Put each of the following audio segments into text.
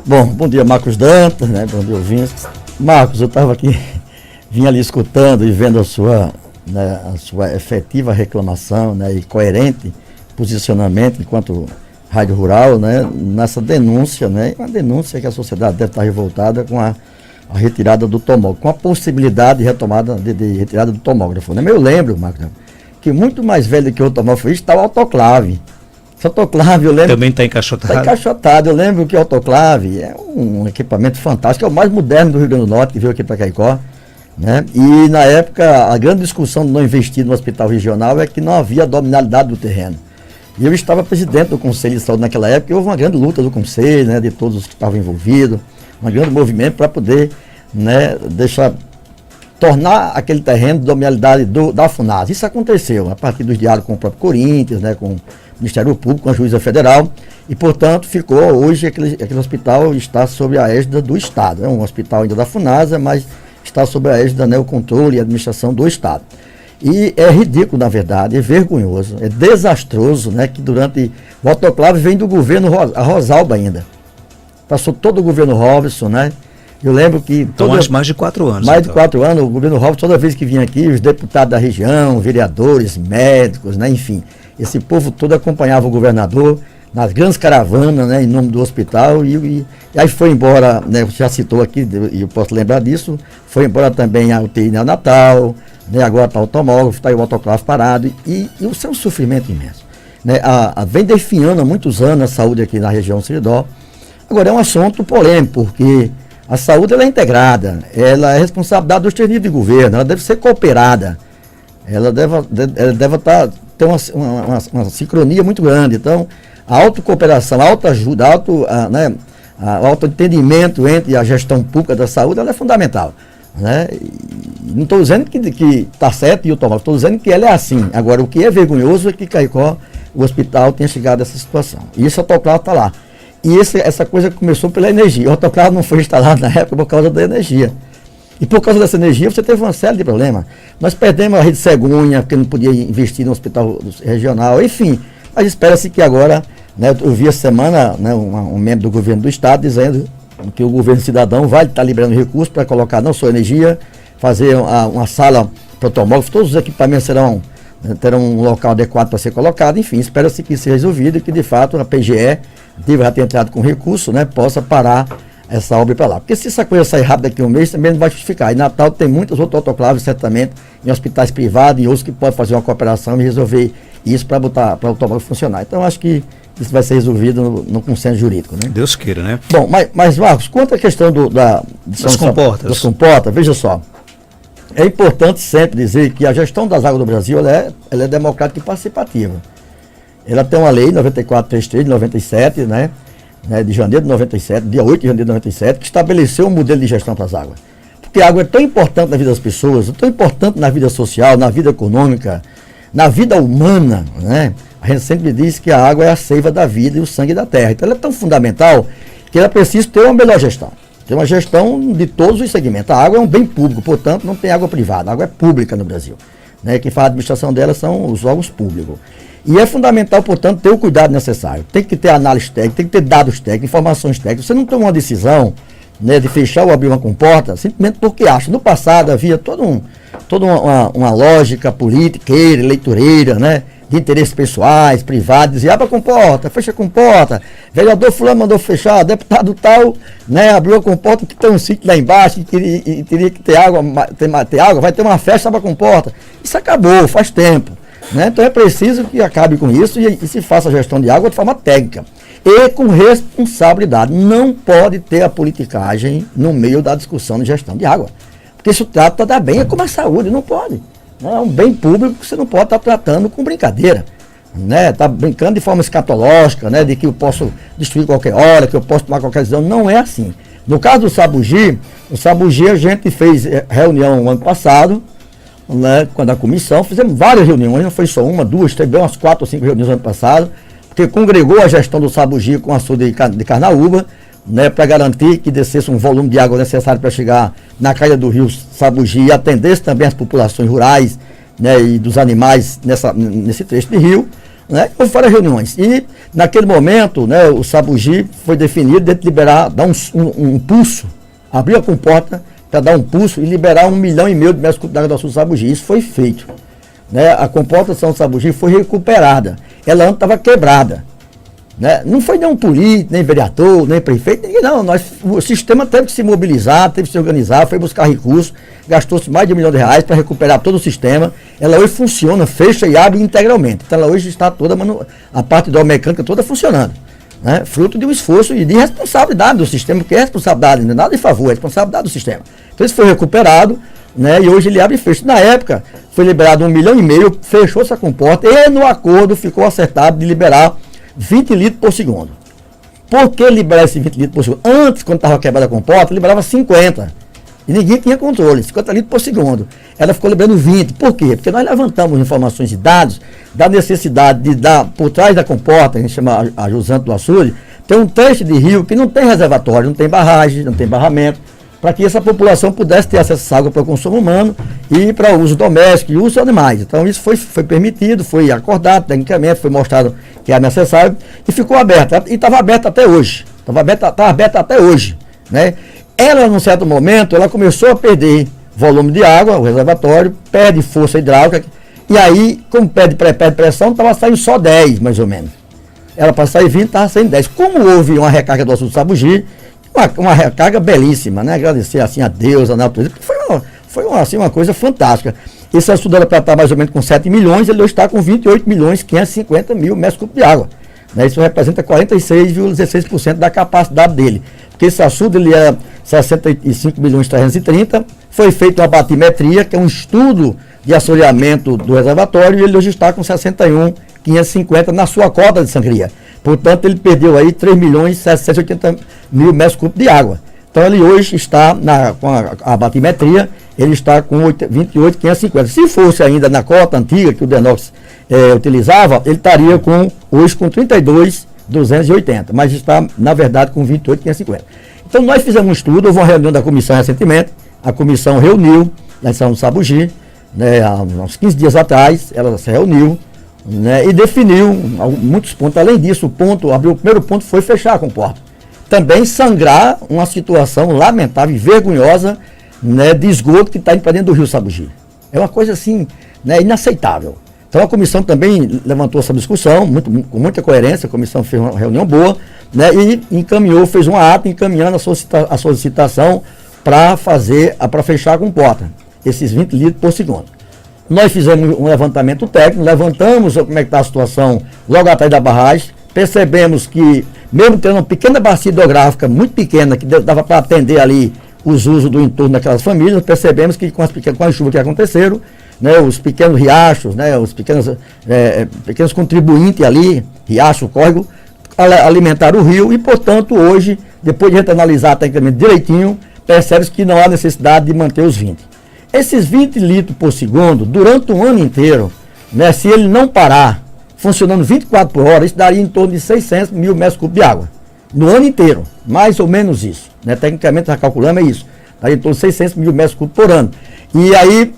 Bom dia, Marcos Dantas, né? Bom dia, ouvintes. Marcos, eu estava aqui, vinha ali escutando e vendo a sua efetiva reclamação, né, e coerente posicionamento enquanto rádio rural, né, nessa denúncia, né, uma denúncia que a sociedade deve estar revoltada com a retirada do tomógrafo, com a possibilidade de retomada de retirada do tomógrafo. Né? Eu lembro, Marcos, que muito mais velho que o tomógrafo está o autoclave. Esse autoclave, eu lembro... Também está encaixotado? Está encaixotado. Eu lembro que o autoclave é um equipamento fantástico, é o mais moderno do Rio Grande do Norte, que veio aqui para Caicó. Né? E, na época, a grande discussão de não investir no hospital regional é que não havia dominalidade do terreno. E eu estava presidente do Conselho de Saúde naquela época, e houve uma grande luta do Conselho, né, de todos os que estavam envolvidos, um grande movimento para poder, né, tornar aquele terreno de dominalidade da FUNASA. Isso aconteceu a partir dos diálogos com o próprio Corinthians, né, com o Ministério Público, com a Juíza Federal, e, portanto, ficou hoje aquele hospital está sob a égide do Estado. É um hospital ainda da FUNASA, mas está sob a égide, né, o controle e a administração do Estado. E é ridículo, na verdade, é vergonhoso, é desastroso, né, que durante... O autoclave vem do governo Rosalba ainda. Passou todo o governo Robson, né? Eu lembro que... Então, mais de 4 anos. Mais de 4 anos, o governo Robson, toda vez que vinha aqui, os deputados da região, vereadores, médicos, né, enfim, esse povo todo acompanhava o governador nas grandes caravanas, né, em nome do hospital, e aí foi embora, né, você já citou aqui, e eu posso lembrar disso, foi embora também a UTI neonatal, né, agora está o tomógrafo, está aí o autoclave parado, e isso é um sofrimento imenso. Né, vem definhando há muitos anos a saúde aqui na região Seridó. Agora é um assunto polêmico, porque a saúde ela é integrada, ela é responsabilidade dos três níveis de governo, ela deve ser cooperada, ela deve ter uma sincronia muito grande. Então, a autocooperação, a autoajuda, o autoentendimento entre a gestão pública da saúde, ela é fundamental. Né? Não estou dizendo que está certo e o tomógrafo, estou dizendo que ela é assim. Agora, o que é vergonhoso é que Caicó, o hospital, tenha chegado a essa situação. E esse autoclave está lá. E essa coisa começou pela energia. O autoclave não foi instalado na época por causa da energia. E por causa dessa energia você teve uma série de problemas. Nós perdemos a rede Cegonha, porque não podia investir no hospital regional, enfim. Mas espera-se que agora, né, eu vi essa semana, né, um membro do governo do estado dizendo que o governo cidadão vai estar liberando recursos para colocar não só energia, fazer uma sala para o tomógrafo, todos os equipamentos terão um local adequado para ser colocado, enfim, espera-se que isso seja resolvido e que de fato a PGE deva ter entrado com recurso, né, possa parar essa obra para lá. Porque se essa coisa sair rápido daqui a um mês, também não vai justificar. E Natal tem muitos outros autoclaves, certamente, em hospitais privados e outros que podem fazer uma cooperação e resolver isso para o tomógrafo funcionar. Então, acho que isso vai ser resolvido no consenso jurídico, né? Deus queira, né? Bom, mas Marcos, quanto à questão das comportas, veja só, é importante sempre dizer que a gestão das águas do Brasil, ela é democrática e participativa. Ela tem uma lei 9433 de 97, né, de janeiro de 97, dia 8 de janeiro de 97, que estabeleceu um modelo de gestão para as águas. Porque a água é tão importante na vida das pessoas, tão importante na vida social, na vida econômica, na vida humana, né? A gente sempre diz que a água é a seiva da vida e o sangue da terra. Então ela é tão fundamental que ela precisa ter uma melhor gestão. Ter uma gestão de todos os segmentos. A água é um bem público, portanto não tem água privada. A água é pública no Brasil. Né? Quem faz a administração dela são os órgãos públicos. E é fundamental, portanto, ter o cuidado necessário. Tem que ter análise técnica, tem que ter dados técnicos, informações técnicas. Você não toma uma decisão, né, de fechar ou abrir uma comporta simplesmente porque acha. No passado havia toda uma lógica política, eleitoreira, né, de interesses pessoais, privados, dizia, abre a comporta, fecha a comporta, vereador fulano mandou fechar, deputado tal, né, abriu a comporta que tem um sítio lá embaixo e teria que ter água, vai ter uma festa, abre a comporta. Isso acabou, faz tempo. Né? Então é preciso que acabe com isso e se faça a gestão de água de forma técnica e com responsabilidade. Não pode ter a politicagem no meio da discussão de gestão de água, porque isso trata da bem, é como a saúde, não pode. Né? É um bem público que você não pode estar tratando com brincadeira. Né? Tá brincando de forma escatológica, né? De que eu posso destruir qualquer hora, que eu posso tomar qualquer decisão. Não é assim. No caso do Sabugi, a gente fez reunião no ano passado, né, quando a comissão, fizemos várias reuniões, não foi só uma, duas, teve umas 4 ou 5 reuniões no ano passado, porque congregou a gestão do Sabugi com a açude de Carnaúba, né, para garantir que descesse um volume de água necessário para chegar na caída do rio Sabugi e atendesse também as populações rurais, né, e dos animais nesse trecho de rio, né? Houve várias reuniões. E, naquele momento, né, o Sabugi foi definido de liberar, dar um pulso, abrir a comporta para dar um pulso e liberar 1,5 milhão de metros cúbicos d'água do açude Sabugi. Isso foi feito. Né? A comporta São Sabugi foi recuperada. Ela antes estava quebrada. Né? Não foi nem um político, nem vereador, nem prefeito, ninguém não. O sistema teve que se mobilizar, teve que se organizar, foi buscar recursos, gastou-se mais de R$1 milhão para recuperar todo o sistema. Ela hoje funciona, fecha e abre integralmente. Então ela hoje está toda, a parte hidromecânica toda funcionando. Né? Fruto de um esforço e de responsabilidade do sistema, porque é responsabilidade, não é nada de favor, é responsabilidade do sistema. Então isso foi recuperado, né? E hoje ele abre e fecha. Na época, foi liberado 1,5 milhão, fechou essa comporta e no acordo ficou acertado de liberar 20 litros por segundo. Por que liberar esse 20 litros por segundo? Antes, quando estava quebrada a comporta, liberava 50. E ninguém tinha controle, 50 litros por segundo. Ela ficou liberando 20. Por quê? Porque nós levantamos informações e dados da necessidade de dar, por trás da comporta, a gente chama a Jusante do Açude, tem um trecho de rio que não tem reservatório, não tem barragem, não tem barramento, para que essa população pudesse ter acesso a essa água para o consumo humano e para o uso doméstico e uso de animais. Então isso foi permitido, foi acordado tecnicamente, foi mostrado que era necessário e ficou aberta. E estava aberta até hoje. Está aberta até hoje. Né? Ela, num certo momento, ela começou a perder volume de água, o reservatório, perde força hidráulica, e aí, como perde pressão, estava saindo só 10, mais ou menos. Ela para sair 20, estava saindo 10. Como houve uma recarga do açude Sabugi, uma recarga belíssima, né? Agradecer assim a Deus, a natureza, porque foi uma coisa fantástica. Esse açude era para estar mais ou menos com 7 milhões, ele hoje está com 28 milhões 550 mil metros cúbicos de água. Né? Isso representa 46,16% da capacidade dele. Porque esse açude ele é 65 milhões 330, foi feita uma batimetria, que é um estudo de assoreamento do reservatório, e ele hoje está com 61,550 na sua cota de sangria. Portanto, ele perdeu aí 3 milhões 780 mil metros cúbicos de água. Então, ele hoje está, com a batimetria, ele está com 28,550. Se fosse ainda na cota antiga, que o Denox utilizava, ele estaria hoje com 32,280. Mas está, na verdade, com 28,550. Então, nós fizemos um estudo, houve uma reunião da comissão recentemente, a comissão reuniu, na São Sabugi, né, há uns 15 dias atrás, ela se reuniu, né, e definiu muitos pontos. Além disso, o primeiro ponto foi fechar a comporta. Também sangrar uma situação lamentável e vergonhosa, né, de esgoto que está indo para dentro do rio Sabugi. É uma coisa assim, né, inaceitável. Então a comissão também levantou essa discussão, com muita coerência, a comissão fez uma reunião boa, né, e fez um ato encaminhando a solicitação para fechar a comporta, esses 20 litros por segundo. Nós fizemos um levantamento técnico, levantamos como é que está a situação logo atrás da barragem, percebemos que, mesmo tendo uma pequena bacia hidrográfica, muito pequena, que dava para atender ali os usos do entorno daquelas famílias, percebemos que com as chuvas que aconteceram, né, os pequenos riachos, né, os pequenos contribuintes ali, riacho, córrego, alimentaram o rio e, portanto, hoje, depois de a gente analisar tecnicamente direitinho, percebe-se que não há necessidade de manter os 20. Esses 20 litros por segundo, durante um ano inteiro, né, se ele não parar, funcionando 24 por hora, isso daria em torno de 600 mil metros cúbicos de água. No ano inteiro, mais ou menos isso. Né? Tecnicamente, nós calculamos, é isso. Daria em torno de 600 mil metros cúbicos por ano. E aí,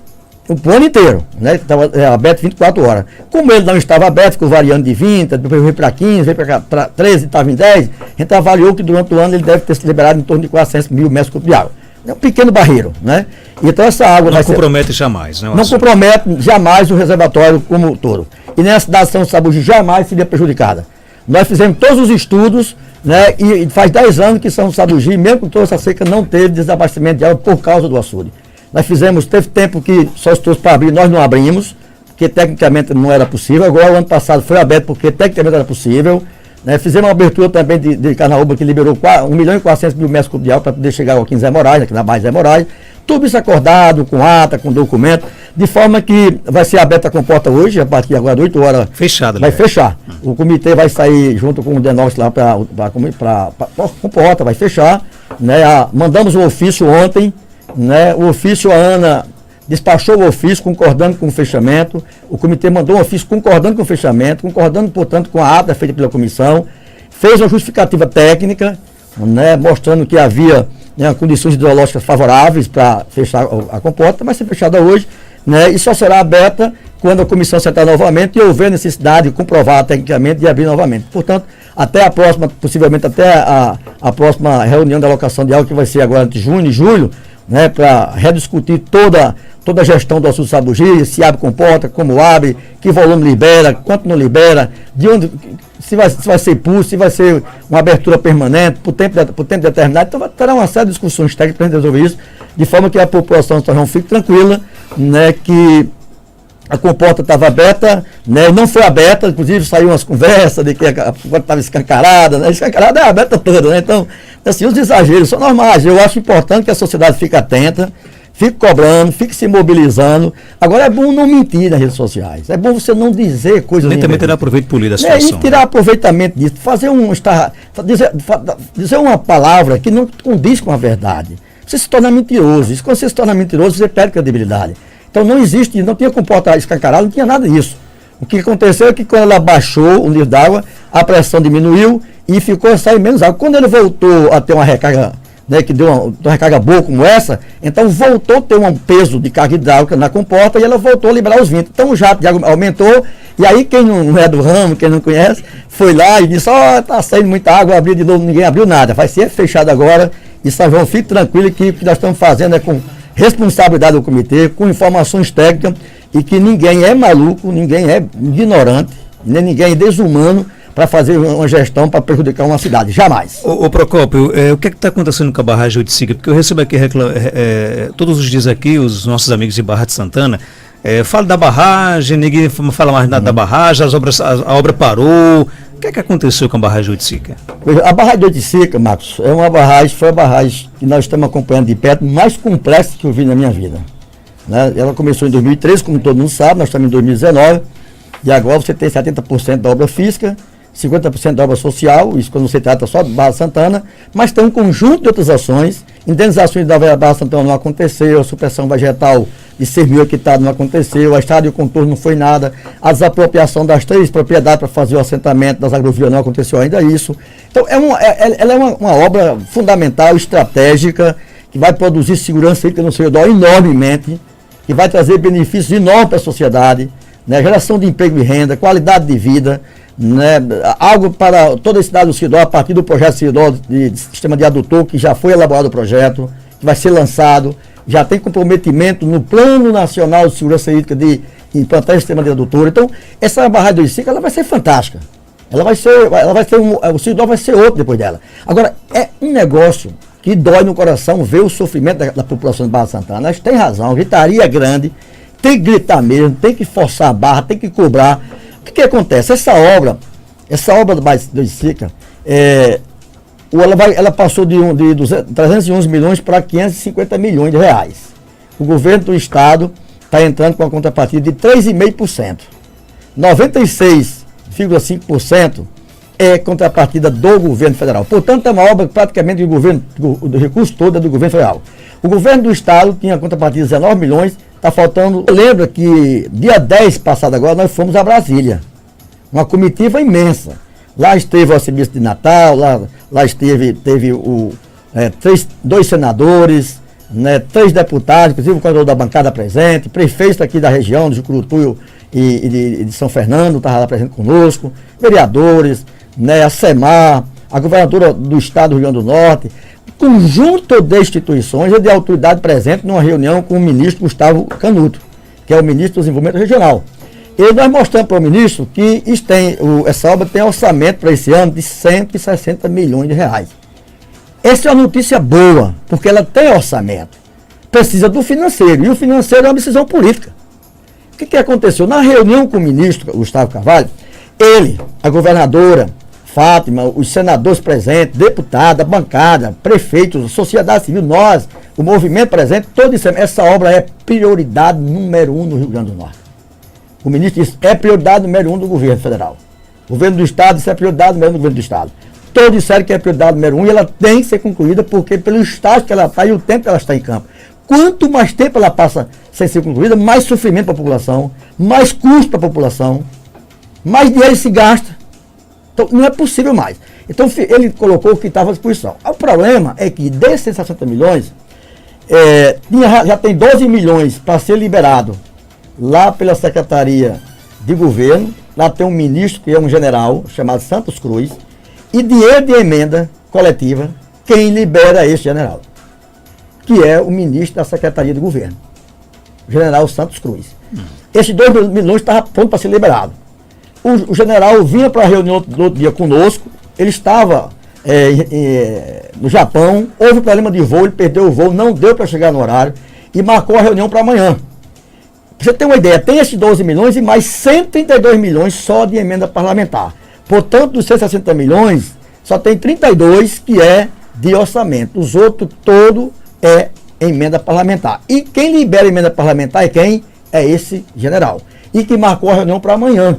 o ano inteiro, né? Estava aberto 24 horas. Como ele não estava aberto, ficou variando de 20, depois veio para 15, veio para 13, estava em 10, a gente avaliou que durante o ano ele deve ter se liberado em torno de 400 mil metros cúbicos de água. É um pequeno barreiro, né? Então essa água não compromete jamais, né? Não compromete jamais o reservatório como todo. E nessa cidade de São Sabugi jamais seria prejudicada. Nós fizemos todos os estudos, né? E faz 10 anos que São Sabugi, mesmo com toda essa seca, não teve desabastecimento de água por causa do açude. Nós teve tempo que só se trouxe para abrir, nós não abrimos, porque tecnicamente não era possível. Agora o ano passado foi aberto porque tecnicamente era possível. Né? Fizemos uma abertura também de Carnaúba, que liberou 1 milhão e 400 mil metros cúbicos de água para poder chegar aqui em Zé Moraes, aqui na base Zé Moraes. Tudo isso acordado, com ata, com documento, de forma que vai ser aberta a comporta hoje, a partir de agora de 8 horas. Fechado, vai fechar. O comitê vai sair junto com o Denox lá para a comporta, vai fechar. Né? Mandamos o ofício ontem, né? O ofício, a Ana despachou o ofício concordando com o fechamento, o comitê mandou um ofício concordando com o fechamento, concordando, portanto, com a ata feita pela comissão, fez uma justificativa técnica, né, mostrando que havia, né, condições hidrológicas favoráveis para fechar a comporta, vai ser fechada hoje, né, e só será aberta quando a comissão sentar novamente e houver necessidade comprovada tecnicamente de abrir novamente. Portanto, até a próxima, possivelmente até a próxima reunião da alocação de água, que vai ser agora entre junho e julho, né, para rediscutir toda a gestão do Açude Sabugi, se abre comporta, como abre, que volume libera, quanto não libera, de onde, se vai ser pulso, se vai ser uma abertura permanente, por tempo determinado. Então terá uma série de discussões técnicas para resolver isso, de forma que a população do Torrão fique tranquila, né, que a comporta estava aberta, né, não foi aberta, inclusive saiu umas conversas de que a comporta estava escancarada, né, escancarada é aberta toda, né, então, assim, os exageros são normais. Eu acho importante que a sociedade fique atenta, fique cobrando, fique se mobilizando. Agora é bom não mentir nas redes sociais, é bom você não dizer coisas... Nem também tirar proveito político da situação. E tirar aproveitamento disso, dizer uma palavra que não condiz com a verdade. Você se torna mentiroso, quando você se torna mentiroso, você perde credibilidade. Então não existe, não tinha comporta escancarado, não tinha nada disso. O que aconteceu é que quando ela baixou o nível d'água, a pressão diminuiu e ficou a sair menos água. Quando ele voltou a ter uma recarga, né, que deu uma recarga boa como essa, então voltou a ter um peso de carga hidráulica na comporta e ela voltou a liberar os ventos. Então o jato de água aumentou e aí quem não é do ramo, quem não conhece, foi lá e disse, está saindo muita água, abriu de novo, ninguém abriu nada. Vai ser fechado agora e São João, fique tranquilo que o que nós estamos fazendo é com responsabilidade do comitê, com informações técnicas e que ninguém é maluco, ninguém é ignorante, nem ninguém é desumano para fazer uma gestão para prejudicar uma cidade, jamais. Ô Procópio, o que está acontecendo com a barragem de Oiticica? Porque eu recebo aqui todos os dias aqui, os nossos amigos de Barra de Santana, fala da barragem, ninguém fala mais nada da barragem, a obra parou. O que é que aconteceu com a barragem de Oiticica? A barragem de Oiticica, Marcos, foi a barragem que nós estamos acompanhando de perto, mais complexa que eu vi na minha vida. Né? Ela começou em 2013, como todo mundo sabe, nós estamos em 2019, e agora você tem 70% da obra física, 50% da obra social, isso quando você trata só de Barra Santana, mas tem um conjunto de outras ações. Indenizações da Barra Santana não aconteceu, a supressão vegetal de 6 mil hectares não aconteceu, a estrada e o contorno não foi nada, a desapropriação das 3 propriedades para fazer o assentamento das agrovias não aconteceu ainda isso. Então ela é uma obra fundamental, estratégica, que vai produzir segurança hídrica no seu redor enormemente, que vai trazer benefícios enormes para a sociedade, né, geração de emprego e renda, qualidade de vida, né, algo para toda a cidade do Sidó, a partir do projeto Sidó de sistema de adutor, que já foi elaborado o projeto, que vai ser lançado, já tem comprometimento no Plano Nacional de Segurança Hídrica de implantar esse sistema de adutor. Então, essa barragem do Oiticica, ela vai ser fantástica. O Sidó vai ser outro depois dela. Agora, é um negócio que dói no coração ver o sofrimento da população de Barra Santana. Elas têm razão, a gritaria é grande, tem que gritar mesmo, tem que forçar a barra, tem que cobrar. O que acontece? Essa obra do Oiticica, ela passou de 311 milhões para 550 milhões de reais. O governo do estado está entrando com uma contrapartida de 3,5%. 96,5% é contrapartida do governo federal. Portanto, é uma obra praticamente do recurso todo é do governo federal. O governo do estado tinha contrapartida de 19 milhões, está faltando. Lembra que dia 10 passado agora nós fomos a Brasília, uma comitiva imensa. Lá esteve o arcebispo de Natal, lá teve dois senadores, né, 3 deputados, inclusive o coordenador da bancada presente, prefeito aqui da região, de Jucurutu e de São Fernando, estava lá presente conosco, vereadores, né, a SEMAR, a governadora do estado do Rio Grande do Norte, conjunto de instituições e de autoridade presente numa reunião com o ministro Gustavo Canuto, que é o ministro do Desenvolvimento Regional. E nós mostramos para o ministro que essa obra tem orçamento para esse ano de 160 milhões de reais. Essa é uma notícia boa, porque ela tem orçamento. Precisa do financeiro, e o financeiro é uma decisão política. O que aconteceu? Na reunião com o ministro Gustavo Carvalho, ele, a governadora Fátima, os senadores presentes, deputados, a bancada, prefeitos, sociedade civil, nós, o movimento presente, todos disseram, essa obra é prioridade número 1 no Rio Grande do Norte. O ministro disse, é prioridade número 1 do governo federal. O governo do estado disse, é prioridade número 1 do governo do estado. Todos disseram que é prioridade número 1 e ela tem que ser concluída porque pelo estágio que ela está e o tempo que ela está em campo. Quanto mais tempo ela passa sem ser concluída, mais sofrimento para a população, mais custo para a população, mais dinheiro se gasta. Então não é possível mais. Então ele colocou o que estava à disposição. O problema é que desses 160 milhões, já tem 12 milhões para ser liberado lá pela Secretaria de Governo, lá tem um ministro que é um general, chamado Santos Cruz, e dinheiro de emenda coletiva, quem libera esse general, que é o ministro da Secretaria de Governo, o general Santos Cruz. Esses 2 milhões estavam prontos para ser liberado. O general vinha para a reunião do outro dia conosco, ele estava no Japão, houve problema de voo, ele perdeu o voo, não deu para chegar no horário e marcou a reunião para amanhã. Pra você ter uma ideia, tem esses 12 milhões e mais 132 milhões só de emenda parlamentar. Portanto, dos 160 milhões, só tem 32 que é de orçamento. Os outros todo é emenda parlamentar. E quem libera emenda parlamentar é quem? É esse general. E que marcou a reunião para amanhã.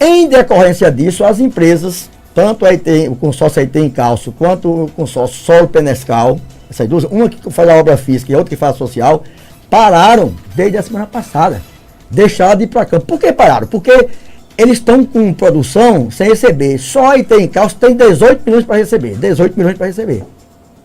Em decorrência disso, as empresas, tanto o consórcio IT em Calço, quanto o consórcio Solo Penescal, essas duas, uma que faz a obra física e a outra que faz a social, pararam desde a semana passada. Deixaram de ir para campo. Por que pararam? Porque eles estão com produção sem receber. Só a IT em Calço tem 18 milhões para receber. 18 milhões para receber.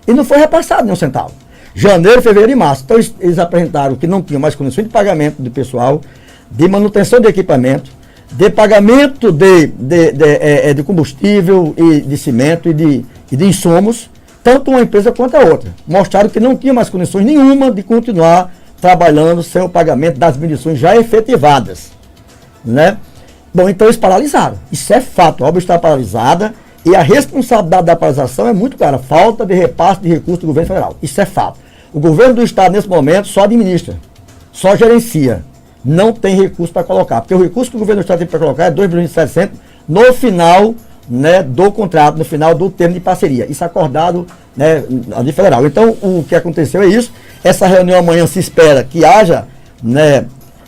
E não foi repassado nenhum centavo. Janeiro, fevereiro e março. Então eles apresentaram que não tinham mais condições de pagamento do pessoal, de manutenção de equipamento, de pagamento de combustível e de cimento e de insumos, tanto uma empresa quanto a outra. Mostraram que não tinha mais condições nenhuma de continuar trabalhando sem o pagamento das medições já efetivadas. Né? Bom, então eles paralisaram. Isso é fato, a obra está paralisada e a responsabilidade da paralisação é muito clara. Falta de repasse de recursos do governo federal. Isso é fato. O governo do estado, nesse momento, só administra, só gerencia. Não tem recurso para colocar. Porque o recurso que o governo do estado tem para colocar é 2,7 bilhões no final, né, do contrato, no final do termo de parceria. Isso acordado, né, de federal. Então, o que aconteceu é isso. Essa reunião amanhã se espera que haja, né,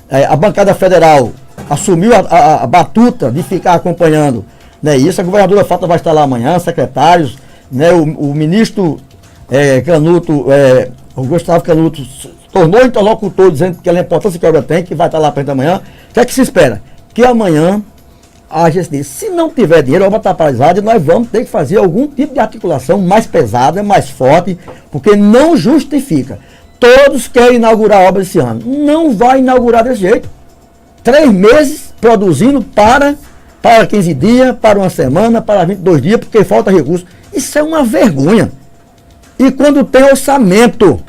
a bancada federal assumiu a batuta de ficar acompanhando, né, isso. A governadora Fátima vai estar lá amanhã, secretários, né, o ministro Canuto, o Gustavo Canuto, tornou interlocutor dizendo que a importância que a obra tem, que vai estar lá para amanhã. O que é que se espera? Que amanhã haja esse dinheiro. Se não tiver dinheiro, a obra está paralisada e nós vamos ter que fazer algum tipo de articulação mais pesada, mais forte, porque não justifica. Todos querem inaugurar a obra esse ano. Não vai inaugurar desse jeito. 3 meses produzindo para 15 dias, para uma semana, para 22 dias, porque falta recurso. Isso é uma vergonha. E quando tem orçamento,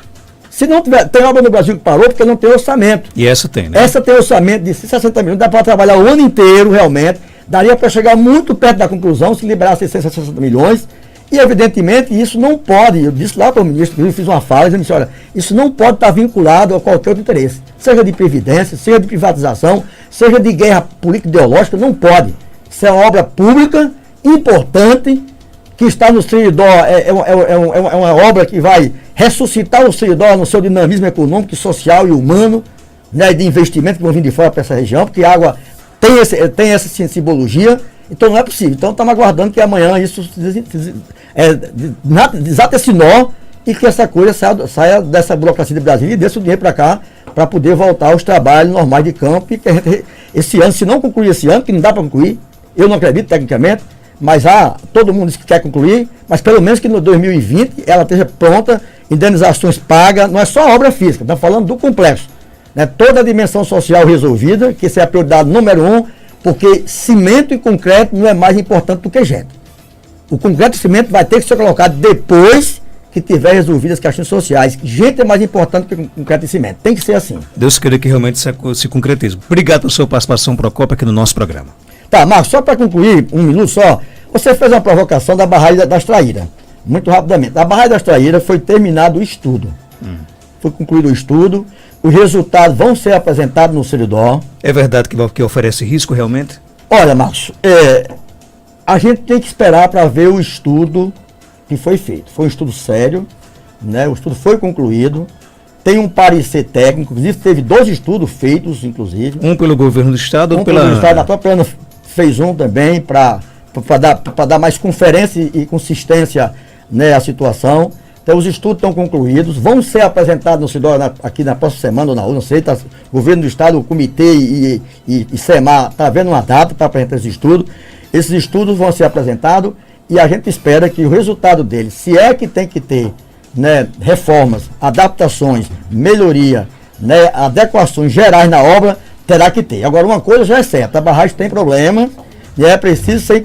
se não tiver, tem obra no Brasil que parou porque não tem orçamento. E essa tem, né? Essa tem orçamento de 60 milhões, dá para trabalhar o ano inteiro realmente, daria para chegar muito perto da conclusão se liberasse 660 milhões, e evidentemente isso não pode, eu disse lá para o ministro, eu fiz uma fala, dizendo assim, olha, isso não pode estar vinculado a qualquer outro interesse, seja de previdência, seja de privatização, seja de guerra política ideológica, não pode. Isso é uma obra pública, importante, que está no Seridó, é uma obra que vai ressuscitar o Seridó no seu dinamismo econômico, social e humano, né, de investimento que vão vir de fora para essa região, porque a água tem essa simbologia, então não é possível. Então estamos aguardando que amanhã isso desate esse nó e que essa coisa saia dessa burocracia de Brasília e desse o dinheiro para cá, para poder voltar aos trabalhos normais de campo, e que a gente, esse ano, se não concluir esse ano, que não dá para concluir, eu não acredito tecnicamente, mas todo mundo diz que quer concluir, mas pelo menos que no 2020 ela esteja pronta, indenizações pagas, não é só a obra física, estamos falando do complexo. Né? Toda a dimensão social resolvida, que essa é a prioridade número 1, porque cimento e concreto não é mais importante do que gente. O concreto e cimento vai ter que ser colocado depois que tiver resolvidas as questões sociais. Gente é mais importante que concreto e cimento. Tem que ser assim. Deus queira que realmente se concretize. Obrigado pela sua participação, Procópio, aqui no nosso programa. Tá, Marcos, só para concluir, um minuto só, você fez uma provocação da barragem das Traíras, muito rapidamente. A barragem das Traíras foi terminado o estudo. Foi concluído o estudo, os resultados vão ser apresentados no Seridó. É verdade que oferece risco realmente? Olha, Marcos, a gente tem que esperar para ver o estudo que foi feito. Foi um estudo sério, né? O estudo foi concluído, tem um parecer técnico, inclusive teve 2 estudos feitos, inclusive. Um pelo governo do estado, outro pela... governo do estado, a própria Ana fez um também para dar mais conferência e consistência, né, à situação. Então os estudos estão concluídos, vão ser apresentados no Seridó aqui na próxima semana ou na outra, não sei, o governo do estado, o comitê e SEMAR está vendo uma data para apresentar esse estudo. Esses estudos vão ser apresentados e a gente espera que o resultado deles, se é que tem que ter, né, reformas, adaptações, melhoria né, adequações gerais na obra, terá que ter. Agora, uma coisa já é certa, a barragem tem problema e é preciso ser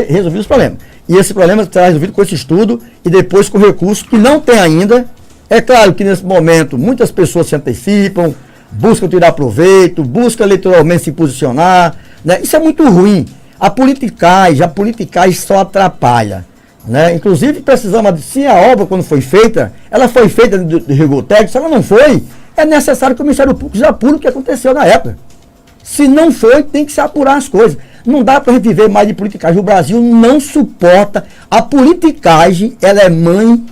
resolvido os problemas. E esse problema será resolvido com esse estudo e depois com recurso que não tem ainda. É claro que nesse momento muitas pessoas se antecipam, buscam tirar proveito, buscam eleitoralmente se posicionar, né? Isso é muito ruim. A politicagem só atrapalha, né? Inclusive precisamos, se a obra quando foi feita, ela foi feita de rigor técnico, se ela não foi, é necessário que o Ministério Público já apure o que aconteceu na época. Se não foi, tem que se apurar as coisas. Não dá para a gente viver mais de politicagem. O Brasil não suporta. A politicagem, ela é mãe,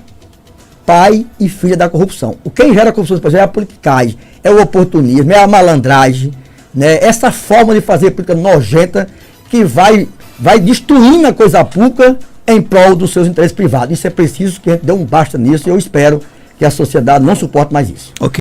pai e filha da corrupção. Quem gera a corrupção no Brasil é a politicagem, é o oportunismo, é a malandragem, né? Essa forma de fazer política nojenta que vai destruindo a coisa pública em prol dos seus interesses privados. Isso é preciso que a gente dê um basta nisso e eu espero que a sociedade não suporte mais isso. Ok.